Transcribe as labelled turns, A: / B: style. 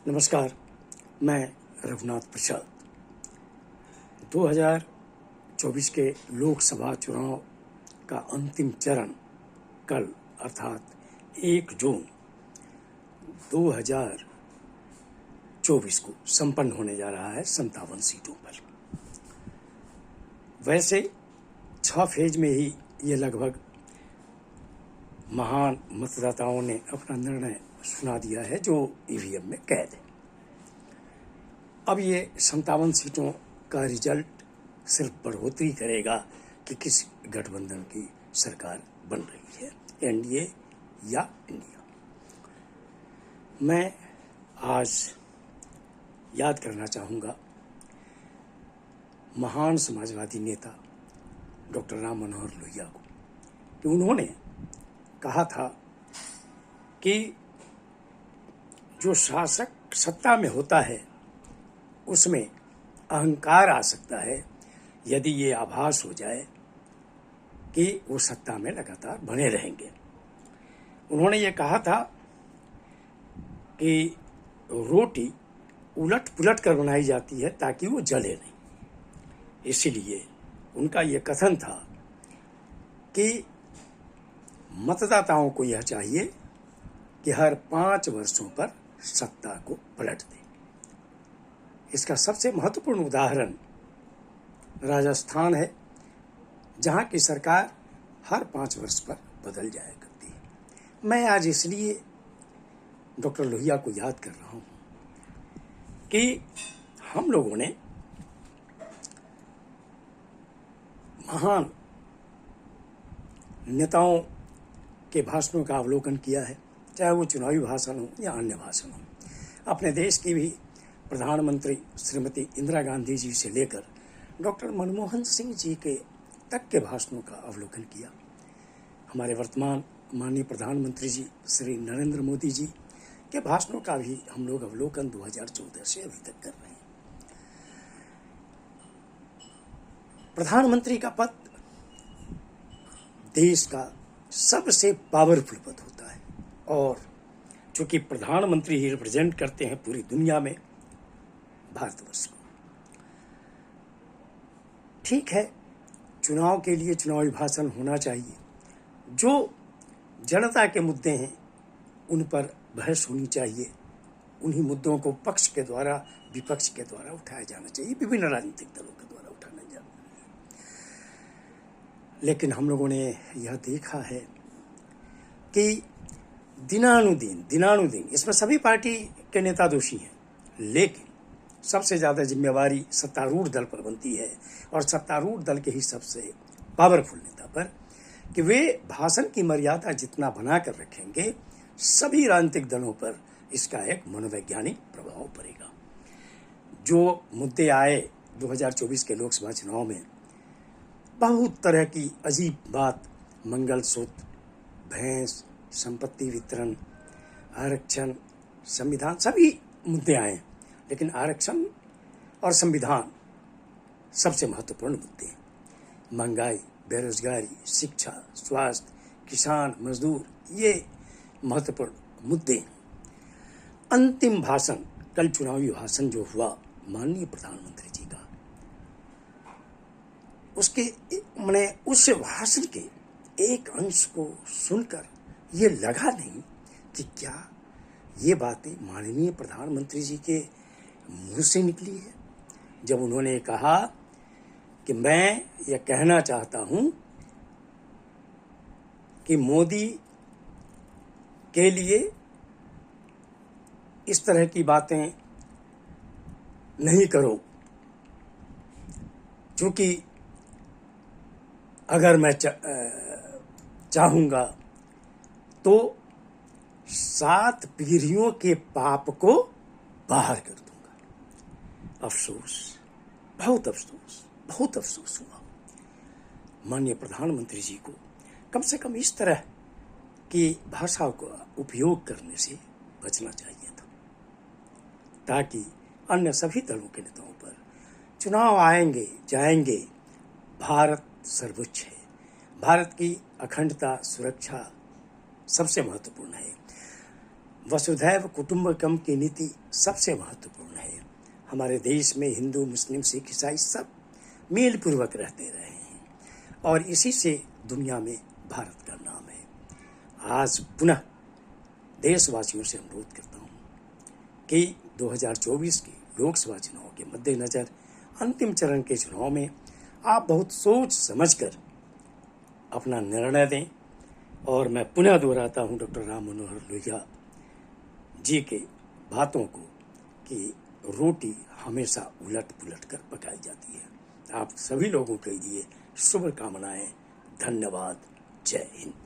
A: नमस्कार, मैं रघुनाथ प्रसाद। 2024 के लोकसभा चुनाव का अंतिम चरण कल अर्थात 1 जून 2024 को संपन्न होने जा रहा है 57 सीटों पर। वैसे 6 फेज में ही ये लगभग महान मतदाताओं ने अपना निर्णय सुना दिया है, जो ईवीएम में कैद है। अब ये 57 सीटों का रिजल्ट सिर्फ बढ़ोतरी करेगा कि किस गठबंधन की सरकार बन रही है, एनडीए या इंडिया। मैं आज याद करना चाहूँगा महान समाजवादी नेता डॉक्टर राम मनोहर लोहिया को, कि उन्होंने कहा था कि जो शासक सत्ता में होता है उसमें अहंकार आ सकता है यदि ये आभास हो जाए कि वो सत्ता में लगातार बने रहेंगे। उन्होंने ये कहा था कि रोटी उलट पुलट कर बनाई जाती है ताकि वो जले नहीं। इसीलिए उनका ये कथन था कि मतदाताओं को यह चाहिए कि हर 5 वर्षों पर सत्ता को पलट दे। इसका सबसे महत्वपूर्ण उदाहरण राजस्थान है, जहां की सरकार हर 5 वर्ष पर बदल जाया करती है। मैं आज इसलिए डॉक्टर लोहिया को याद कर रहा हूं कि हम लोगों ने महान नेताओं के भाषणों का अवलोकन किया है, चाहे वो चुनावी भाषण हो या अन्य भाषण हो। अपने देश की भी प्रधानमंत्री श्रीमती इंदिरा गांधी जी से लेकर डॉक्टर मनमोहन सिंह जी के तक के भाषणों का अवलोकन किया। हमारे वर्तमान माननीय प्रधानमंत्री जी श्री नरेंद्र मोदी जी के भाषणों का भी हम लोग अवलोकन 2014 से अभी तक कर रहे हैं। प्रधानमंत्री का पद देश का सबसे पावरफुल पद होता है, और चूंकि प्रधानमंत्री ही रिप्रेजेंट करते हैं पूरी दुनिया में भारतवर्ष को। ठीक है, चुनाव के लिए चुनावी भाषण होना चाहिए, जो जनता के मुद्दे हैं उन पर बहस होनी चाहिए, उन्हीं मुद्दों को पक्ष के द्वारा विपक्ष के द्वारा उठाया जाना चाहिए, विभिन्न राजनीतिक दलों के द्वारा उठाना जाना चाहिए। लेकिन हम लोगों ने यह देखा है कि दिनानुदिन इसमें सभी पार्टी के नेता दोषी हैं, लेकिन सबसे ज़्यादा जिम्मेवारी सत्तारूढ़ दल पर बनती है, और सत्तारूढ़ दल के ही सबसे पावरफुल नेता पर, कि वे भाषण की मर्यादा जितना बना कर रखेंगे, सभी राजनीतिक दलों पर इसका एक मनोवैज्ञानिक प्रभाव पड़ेगा। जो मुद्दे आए 2024 के लोकसभा चुनाव में, बहुत तरह की अजीब बात, मंगलसूत्र, भैंस, संपत्ति वितरण, आरक्षण, संविधान, सभी मुद्दे आए, लेकिन आरक्षण और संविधान सबसे महत्वपूर्ण मुद्दे हैं। महंगाई, बेरोजगारी, शिक्षा, स्वास्थ्य, किसान, मजदूर, ये महत्वपूर्ण मुद्दे हैं। अंतिम भाषण, कल चुनावी भाषण जो हुआ माननीय प्रधानमंत्री जी का, उसके मैंने उस भाषण के एक अंश को सुनकर ये लगा नहीं कि क्या ये बातें माननीय प्रधानमंत्री जी के मुंह से निकली है, जब उन्होंने कहा कि मैं ये कहना चाहता हूं कि मोदी के लिए इस तरह की बातें नहीं करो, क्योंकि अगर मैं चाहूंगा तो 7 पीढ़ियों के पाप को बाहर कर दूंगा। अफसोस, बहुत अफसोस हुआ। माननीय प्रधानमंत्री जी को कम से कम इस तरह की भाषा का उपयोग करने से बचना चाहिए था, ताकि अन्य सभी दलों के नेताओं पर चुनाव आएंगे जाएंगे, भारत सर्वोच्च है, भारत की अखंडता सुरक्षा सबसे महत्वपूर्ण है। वसुधैव कुटुंबकम की नीति सबसे महत्वपूर्ण है। हमारे देश में हिंदू, मुस्लिम, सिख, ईसाई सब मेल पूर्वक रहते रहे हैं और इसी से दुनिया में भारत का नाम है। आज पुनः देशवासियों से अनुरोध करता हूँ कि 2024 के लोकसभा चुनाव के मद्देनजर अंतिम चरण के चुनाव में आप बहुत सोच समझकर अपना निर्णय दें। और मैं पुनः दोहराता हूँ डॉक्टर राम मनोहर लोहिया जी के बातों को कि रोटी हमेशा उलट पुलट कर पकाई जाती है। आप सभी लोगों के लिए शुभकामनाएं। धन्यवाद। जय हिंद।